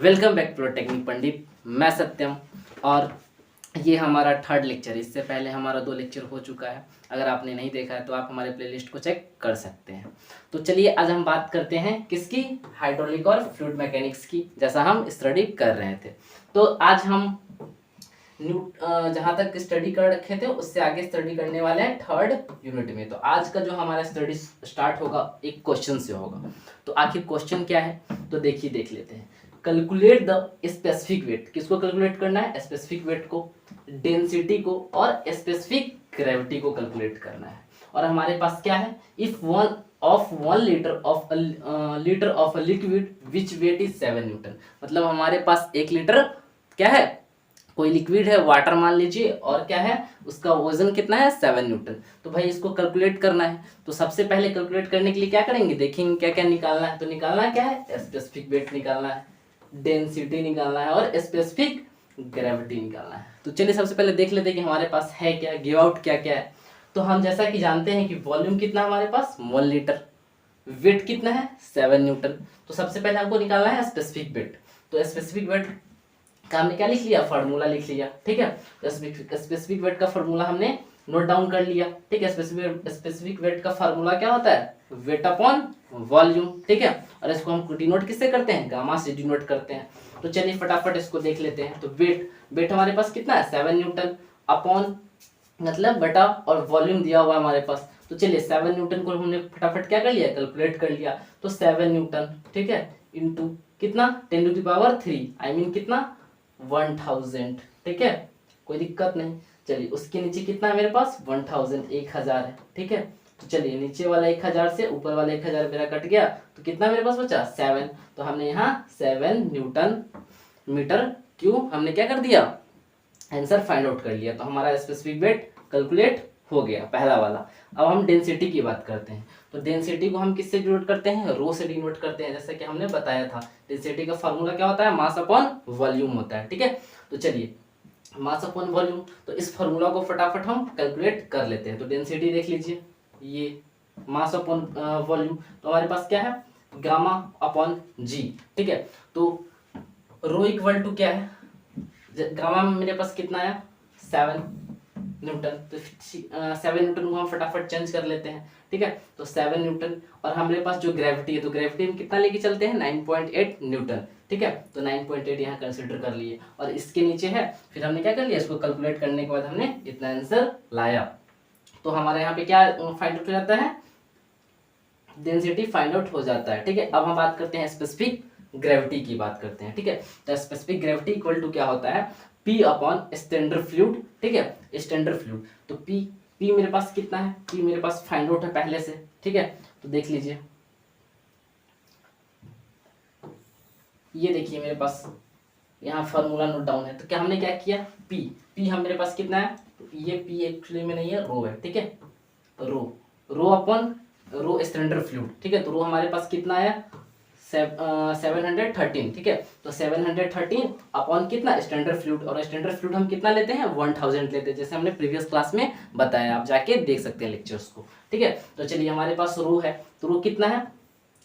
Welcome back to technique पंडित। मैं सत्यम और ये हमारा थर्ड लेक्चर। इससे पहले हमारा 2 लेक्चर हो चुका है। अगर आपने नहीं देखा है तो आप हमारे प्लेलिस्ट को चेक कर सकते हैं। तो चलिए आज हम बात करते हैं किसकी, हाइड्रोलिक और फ्लूइड मैकेनिक्स की, जैसा हम स्टडी कर रहे थे। तो आज हम जहाँ तक स्टडी कर रखे थे उससे आगे स्टडी करने वाले हैं थर्ड यूनिट में। तो आज का जो हमारा स्टडी स्टार्ट होगा एक क्वेश्चन से होगा। तो आखिर क्वेश्चन क्या है तो देख लेते हैं। Calculate the specific weight. किसको कैलकुलेट करना है? स्पेसिफिक वेट को, डेंसिटी को और स्पेसिफिक ग्रेविटी को कैलकुलेट करना है। और हमारे पास क्या है, if 1 litre of a liquid which weight is 7 newton. मतलब हमारे पास 1 लीटर क्या है, कोई लिक्विड है, वाटर मान लीजिए, और क्या है उसका वजन कितना है, 7 न्यूटन। तो भाई इसको कैलकुलेट करना है। तो सबसे पहले कैलकुलेट करने के लिए क्या करेंगे, देखेंगे क्या क्या निकालना है। तो निकालना क्या है, स्पेसिफिक वेट निकालना है, डेंसिटी निकालना है और स्पेसिफिक ग्रेविटी निकालना है। तो चलिए सबसे पहले देख लेते हैं कि हमारे पास है क्या, गिव आउट क्या क्या है। तो हम जैसा कि जानते हैं कि वॉल्यूम कितना हमारे पास 1 लीटर, वेट कितना है 7 न्यूटन। तो सबसे पहले हमको निकालना है स्पेसिफिक वेट। तो स्पेसिफिक वेट का हमने क्या लिख लिया, फार्मूला लिख लिया। ठीक है, स्पेसिफिक वेट का फार्मूला हमने नोट डाउन कर लिया। ठीक है, स्पेसिफिक वेट का फार्मूला क्या होता है, वेट अपॉन वॉल्यूम। ठीक है, और इसको हम डिनोट किससे करते हैं, गामा से डिनोट करते हैं। तो चलिए फटाफट इसको देख लेते हैं। तो वेट हमारे पास कितना है 7 न्यूटन, अपॉन मतलब बटा और वॉल्यूम दिया हुआ है हमारे पास। तो चलिए 7 न्यूटन को हमने फटाफट क्या कर लिया, कैलकुलेट कर लिया। तो 7 न्यूटन, ठीक है, इनटू कितना 10⁻³ आई मीन कितना 1000। ठीक है, कोई दिक्कत नहीं। चलिए उसके नीचे कितना है मेरे पास 1000, 1000 है। ठीक है, तो चलिए नीचे वाला 1000 से ऊपर वाला 1000 मेरा कट गया, तो कितना मेरे पास बचा 7। तो हमने यहाँ 7 न्यूटन मीटर क्यूब हमने क्या कर दिया, आंसर फाइंड आउट कर लिया। तो हमारा स्पेसिफिक वेट कैलकुलेट हो गया पहला वाला। अब हम डेंसिटी की बात करते हैं। तो डेंसिटी को हम किससे डिनोट करते हैं, रो से डिनोट करते हैं, जैसे कि हमने बताया था। डेंसिटी का फार्मूला क्या होता है, मास अपॉन वॉल्यूम होता है। ठीक है, तो चलिए मास अपॉन वॉल्यूम, तो इस फार्मूला को फटाफट हम कैलकुलेट कर लेते हैं। तो डेंसिटी देख लीजिए, ये मास अपॉन वॉल्यूम, तो हमारे पास क्या है गामा अपॉन जी। ठीक है, तो रो इक्वल टू क्या है, गामा में मेरे पास कितना आया 7 न्यूटन। तो 7 न्यूटन को हम फटाफट चेंज कर लेते हैं। ठीक है, तो 7 न्यूटन, और हमारे पास जो ग्रेविटी है, तो ग्रेविटी हम कितना लेके चलते हैं 9.8 न्यूटन। ठीक है, तो 9.8 यहाँ कंसिडर कर लिए, और इसके नीचे है, फिर हमने क्या कर लिया, इसको कैलकुलेट करने के बाद हमने इतना आंसर लाया। तो हमारे यहाँ पे क्या फाइंड आउट हो जाता है, डेंसिटी फाइंड आउट हो जाता है। ठीक है, अब हम बात करते हैं स्पेसिफिक ग्रेविटी की बात करते हैं। ठीक है, तो स्पेसिफिक ग्रेविटी इक्वल टू क्या होता है, P अपॉन स्टैंडर्ड फ्लूइड। ठीक है, स्टैंडर्ड फ्लूइड, तो P मेरे पास कितना है, P मेरे पास फाइंड आउट है पहले से। ठीक है, तो देख लीजिए, ये देखिए मेरे पास यहाँ फार्मूला नोट डाउन है। तो क्या हमने क्या किया, P हम मेरे पास कितना है, तो ये P एक्चुअली में नहीं है, रो है। ठीक है, तो rho upon rho standard fluid. ठीक है, तो रो हमारे पास कितना आया 713। ठीक है, तो 713 अपॉन कितना स्टैंडर्ड फ्लूइड, और स्टैंडर्ड फ्लूइड हम कितना लेते हैं 1000 लेते हैं, जैसे हमने प्रीवियस क्लास में बताया, आप जाके देख सकते हैं लेक्चर्स को। ठीक है, तो चलिए हमारे पास रो है, तो रो कितना है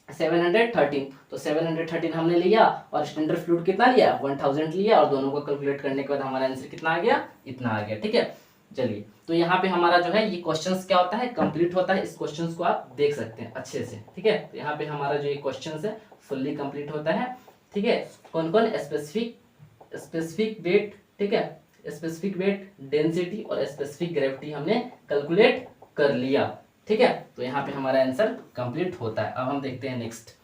713, तो 713 हमने लिया, और स्टैंडर्ड फ्लूइड कितना लिया 1000 लिया, और दोनों को कैलकुलेट करने के बाद हमारा आंसर कितना आ गया, इतना आ गया। ठीक है, चलिए तो यहाँ पे हमारा जो है ये क्वेश्चंस क्या होता है, कंप्लीट होता है। इस क्वेश्चंस को आप देख सकते हैं अच्छे से। ठीक है, तो यहाँ पे हमारा जो ये क्वेश्चंस है फुल्ली कंप्लीट होता है। ठीक है, कौन कौन, स्पेसिफिक वेट, ठीक है, स्पेसिफिक वेट, डेंसिटी और स्पेसिफिक ग्रेविटी हमने कैलकुलेट कर लिया। ठीक है, तो यहाँ पे हमारा आंसर कंप्लीट होता है। अब हम देखते हैं नेक्स्ट।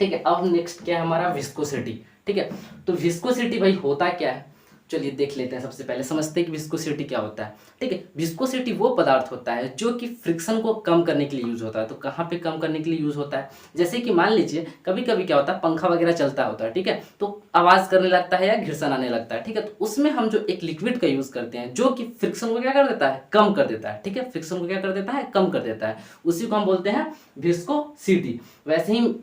ठीक है, अब नेक्स्ट क्या है हमारा, विस्कोसिटी। ठीक है, तो विस्कोसिटी भाई होता क्या है, चलिए देख लेते हैं। सबसे पहले समझते हैं कि विस्कोसिटी क्या होता है। ठीक है, विस्कोसिटी वो पदार्थ होता है जो कि फ्रिक्शन को कम करने के लिए यूज होता है। तो कहाँ पे कम करने के लिए यूज होता है, जैसे कि मान लीजिए कभी कभी क्या होता है, पंखा वगैरह चलता होता है। ठीक है, तो आवाज करने लगता है या घिरसन आने लगता है। ठीक है, तो उसमें हम जो एक लिक्विड का यूज करते हैं जो कि फ्रिक्शन को क्या कर देता है, कम कर देता है। ठीक है, फ्रिक्शन को क्या कर देता है, कम कर देता है, उसी को हम बोलते हैं विस्कोसिटी। वैसे ही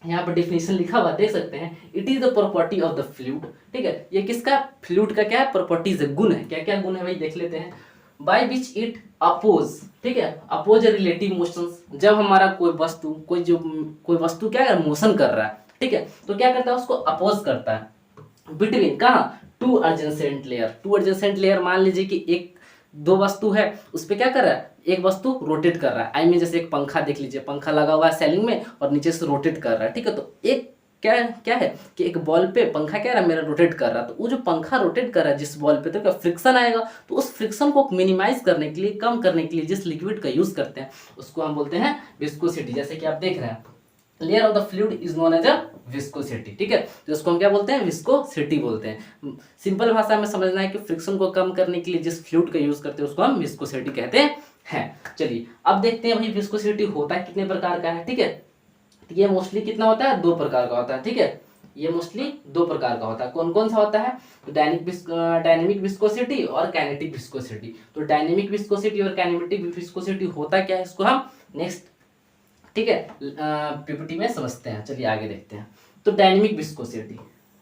यहाँ पर डिफिनेशन लिखा हुआ देख सकते हैं, it is the property of the fluid. ठीक है, ये किसका, फ्लूइड का क्या है, प्रॉपर्टीज है, गुण है। क्या क्या गुण है भाई देख लेते हैं। बाय विच इट अपोज, ठीक है, अपोज रिलेटिव मोशंस। जब हमारा कोई वस्तु क्या है, मोशन कर रहा है, ठीक है। तो क्या करता है, उसको अपोज करता है बिटवीन कहाँ, two adjacent layer. Two adjacent layer मान लीजिए कि एक दो वस्तु है, उस पर क्या कर रहा है, एक वस्तु रोटेट कर रहा है। आई मीन जैसे एक पंखा देख लीजिए, पंखा लगा हुआ है सेलिंग में और नीचे से रोटेट कर रहा है, ठीक है। तो एक क्या क्या है कि एक बॉल पे पंखा क्या रहा है, मेरा रोटेट कर रहा है। तो वो जो पंखा रोटेट कर रहा है जिस बॉल पे, तो क्या फ्रिक्शन आएगा। तो उस फ्रिक्शन को मिनिमाइज करने के लिए, कम करने के लिए जिस लिक्विड का यूज करते हैं उसको हम बोलते हैं विस्कोसिटी। जैसे कि आप देख रहे हैं, layer of the fluid is known as a viscosity, ठीक है। तो इसको हम क्या बोलते हैं, विस्कोसिटी बोलते हैं। सिंपल भाषा में समझना है कि फ्रिक्शन को कम करने के लिए जिस फ्लूइड का यूज करते हैं उसको हम विस्कोसिटी कहते हैं। चलिए अब देखते हैं भाई विस्कोसिटी होता है कितने प्रकार का है, ठीक है। तो ये मोस्टली कितना होता है, 2 प्रकार का होता है, ठीक है। ये मोस्टली 2 प्रकार का होता है। कौन कौन सा होता है, तो डायनेमिक विस्कोसिटी और काइनेटिक विस्कोसिटी। तो डायनेमिक विस्कोसिटी और काइनेटिक विस्कोसिटी होता क्या है, इसको हम नेक्स्ट, ठीक है, पीपीटी में समझते हैं। चलिए आगे देखते हैं। तो डायनेमिक विस्कोसिटी,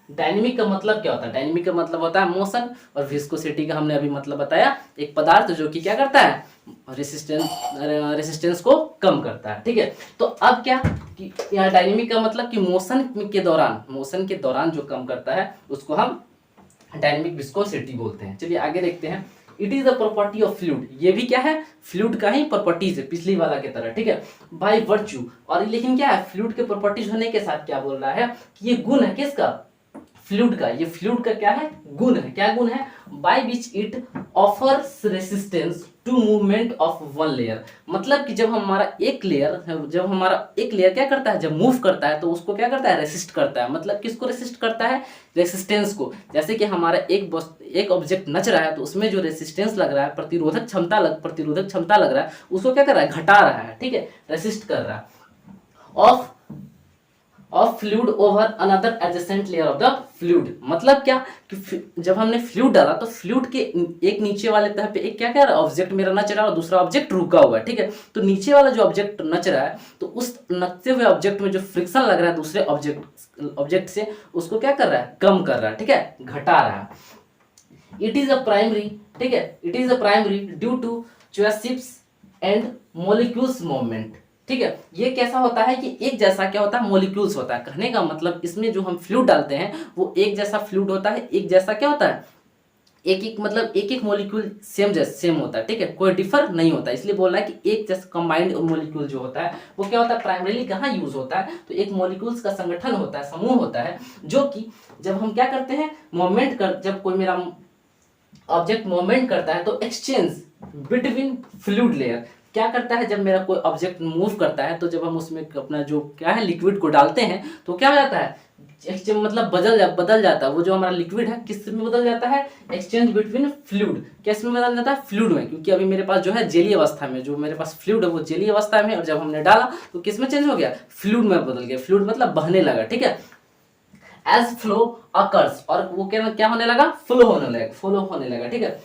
डायनेमिक का मतलब क्या होता है, डायनेमिक का मतलब होता है मोशन, और विस्कोसिटी का हमने अभी मतलब बताया, एक पदार्थ जो कि क्या करता है, रेसिस्टेंस को कम करता है, ठीक है। तो अब क्या कि यहाँ डायनेमिक का मतलब कि मोशन के दौरान जो कम करता है उसको हम डायनेमिक विस्कोसिटी बोलते हैं। चलिए आगे देखते हैं। It is the property of fluid, ये भी क्या है, फ्लूइड का ही प्रॉपर्टीज है, पिछली वाला के तरह, ठीक है, बाय वर्च्यू। और लेकिन क्या है, फ्लूइड के प्रॉपर्टीज होने के साथ क्या बोल रहा है कि ये गुण है किसका, फ्लूइड का। ये फ्लूइड का क्या है, गुण है। क्या गुण है, by which it offers resistance to movement of one layer. मतलब कि जब हमारा एक लेयर क्या करता है, जब मूव करता है तो उसको क्या करता है, रेसिस्ट करता है। मतलब किसको रेसिस्ट करता है, रेसिस्टेंस को। जैसे कि हमारा एक ऑब्जेक्ट नच रहा है तो उसमें जो रेसिस्टेंस लग रहा है, प्रतिरोधक क्षमता लग रहा है, उसको क्या कर रहा है, घटा रहा है, ठीक है, रेसिस्ट कर रहा है। Of fluid over another adjacent layer of the fluid. मतलब क्या कि जब हमने फ्लूइड डाला तो फ्लूइड के एक नीचे वाले तह पे एक क्या कर रहा है, ऑब्जेक्ट मेरा नच रहा है और दूसरा ऑब्जेक्ट रुका हुआ है, ठीक है। तो नीचे वाला जो ऑब्जेक्ट नच रहा है तो उस नचते हुए ऑब्जेक्ट में जो फ्रिक्शन लग रहा है दूसरे ऑब्जेक्ट से, उसको क्या कर रहा है, कम कर रहा है, ठीक है, घटा रहा है। इट इज अ प्राइमरी, ठीक है, it is a primary due to ships and molecules movement, ठीक है। ये कैसा होता है कि एक जैसा क्या होता है, मोलिक्यूल्स होता है। कहने का मतलब इसमें जो हम फ्लूइड डालते हैं वो एक जैसा फ्लूइड होता है, एक जैसा क्या होता है, एक एक मॉलिक्यूल सेम होता है, ठीक है, कोई डिफर नहीं होता। इसलिए बोल रहा है कि एक जैसा कंबाइंड मॉलिक्यूल जो होता है वो क्या होता है, प्राइमरीली कहाँ यूज होता है, तो एक मॉलिक्यूल्स का संगठन होता है, समूह होता है, जो कि जब हम क्या करते हैं, जब कोई मेरा ऑब्जेक्ट मूवमेंट करता है तो एक्सचेंज बिटवीन फ्लूइड लेयर क्या करता है, जब मेरा कोई ऑब्जेक्ट मूव करता है तो जब हम उसमें अपना जो क्या है लिक्विड को डालते हैं तो क्या हो जाता है, मतलब बदल जाता है। वो जो हमारा लिक्विड है किस में बदल जाता है, एक्सचेंज बिटवीन फ्लूइड, किस में बदल जाता है, फ्लूइड में। क्योंकि अभी मेरे पास जो है जेली अवस्था में, जो मेरे पास फ्लूइड है वो जेली अवस्था में है, और जब हमने डाला तो किस में चेंज हो गया, फ्लूइड में बदल गया। फ्लूइड मतलब बहने लगा, ठीक है। एज फ्लो अकर्स, और वो क्या होने लगा, फ्लो होने लगा, ठीक है।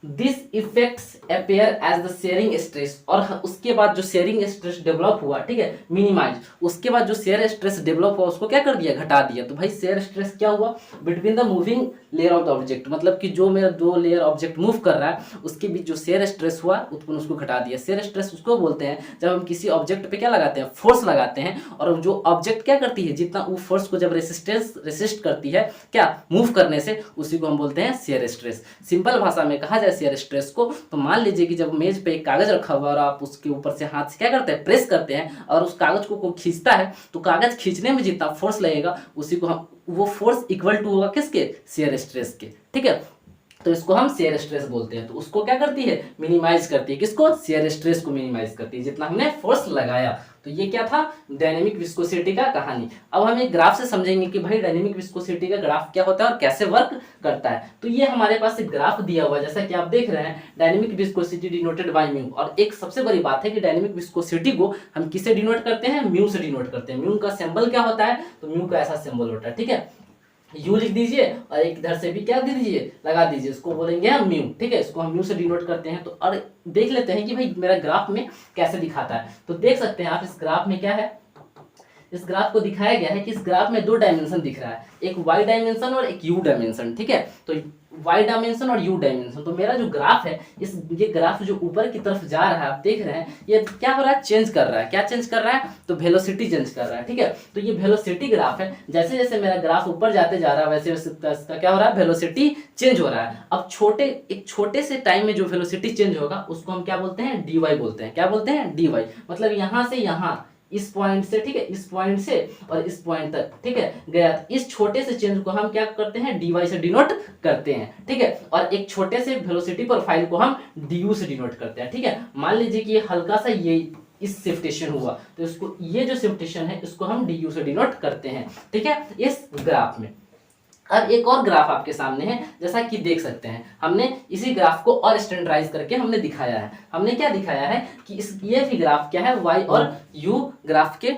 This effects appear as the shearing stress, और उसके बाद जो शेयरिंग स्ट्रेस डेवलप हुआ, ठीक है, मिनिमाइज, उसके बाद जो शेयर स्ट्रेस डेवलप हुआ उसको क्या कर दिया, घटा दिया। तो भाई शेयर स्ट्रेस क्या हुआ, between the moving layer of the object, मतलब कि जो मेरा 2 लेयर ऑब्जेक्ट मूव कर रहा है उसके बीच जो शेयर स्ट्रेस हुआ उत्पन्न, उसको घटा दिया। शेयर स्ट्रेस उसको बोलते हैं जब हम किसी ऑब्जेक्ट पे क्या लगाते हैं, फोर्स लगाते हैं, और जो ऑब्जेक्ट क्या करती है, जितना वो फोर्स को जब रेसिस्ट करती है क्या, मूव करने से, उसी को हम बोलते हैं शेयर स्ट्रेस। सिंपल भाषा में कहा जाए शेयर स्ट्रेस को, तो मान लीजिए कि जब मेज पे एक कागज रखा हुआ और आप उसके ऊपर से हाथ से क्या करते हैं, प्रेस करते हैं, और उस कागज को कोई खींचता है तो कागज खींचने में जितना फोर्स लगेगा उसी को हम, वो फोर्स इक्वल टू होगा किसके, शेयर स्ट्रेस के, ठीक है। तो इसको हम शेयर स्ट्रेस बोलते हैं। तो उसको क्या करती है, मिनिमाइज करती है, किसको, शेयर स्ट्रेस को मिनिमाइज करती है जितना हमने फोर्स लगाया। तो ये क्या था, डायनेमिक विस्कोसिटी का कहानी। अब हम एक ग्राफ से समझेंगे कि भाई डायनेमिक विस्कोसिटी का ग्राफ क्या होता है और कैसे वर्क करता है। तो ये हमारे पास एक ग्राफ दिया हुआ है, जैसा कि आप देख रहे हैं, dynamic viscosity denoted by mu. और एक सबसे बड़ी बात है कि डायनेमिक विस्कोसिटी को हम किससे डिनोट करते हैं, म्यू से डिनोट करते हैं। म्यू का सिंबल क्या होता है, तो म्यू का ऐसा सिंबल होता है, ठीक है, यू लिख दीजिए और एक इधर से भी क्या दे दीजिए, लगा दीजिए, इसको बोलेंगे हम म्यू, ठीक है। इसको हम म्यू से डिनोट करते हैं। तो और देख लेते हैं कि भाई मेरा ग्राफ में कैसे दिखाता है। तो देख सकते हैं आप इस ग्राफ में क्या है, इस ग्राफ को दिखाया गया है कि इस ग्राफ में दो डायमेंशन दिख रहा है, एक वाई डायमेंशन और एक यू डायमेंशन, ठीक है। तो वाई डायमेंशन और यू डायमेंशन, तो मेरा जो ग्राफ है ये ग्राफ जो ऊपर की तरफ जा रहा है, आप देख रहे हैं ये क्या हो रहा है, चेंज कर रहा है। क्या चेंज कर रहा है, तो वेलोसिटी चेंज कर रहा है, ठीक है। तो ये वेलोसिटी ग्राफ है, जैसे जैसे मेरा ग्राफ ऊपर जाते जा रहा है वैसे वैसे इसका क्या हो रहा है, वेलोसिटी चेंज हो रहा है। अब एक छोटे से टाइम में जो वेलोसिटी चेंज होगा उसको हम क्या बोलते हैं, डी वाई बोलते हैं। क्या बोलते हैं, डी वाई। मतलब यहाँ से यहाँ इस पॉइंट से, ठीक है, इस पॉइंट से और इस पॉइंट तक, ठीक है, गया। इस छोटे से चेंज को हम क्या करते हैं, dy से डिनोट करते हैं, ठीक है। और एक छोटे से वेलोसिटी प्रोफाइल को हम du से डिनोट करते हैं, ठीक है। मान लीजिए कि ये हल्का सा ये इस शिफ्टेशन हुआ, तो इसको, ये जो शिफ्टेशन है इसको हम du से डिनोट करते हैं, ठीक है, इस ग्राफ में। अब एक और ग्राफ आपके सामने है, जैसा कि देख सकते हैं, हमने इसी ग्राफ को और स्टैंडर्डाइज करके हमने दिखाया है। हमने क्या दिखाया है कि ये भी ग्राफ क्या है, y और u ग्राफ के,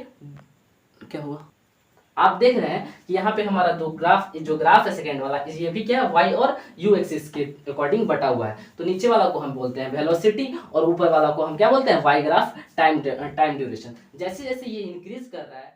क्या हुआ, आप देख रहे हैं कि यहाँ पे हमारा दो ग्राफ, जो ग्राफ है सेकेंड वाला, ये भी क्या है, y और u एक्सिस के अकॉर्डिंग बटा हुआ है। तो नीचे वाला को हम बोलते हैं वेलोसिटी और ऊपर वाला को हम क्या बोलते हैं, y ग्राफ टाइम ड्यूरेशन। जैसे जैसे ये इंक्रीज कर रहा है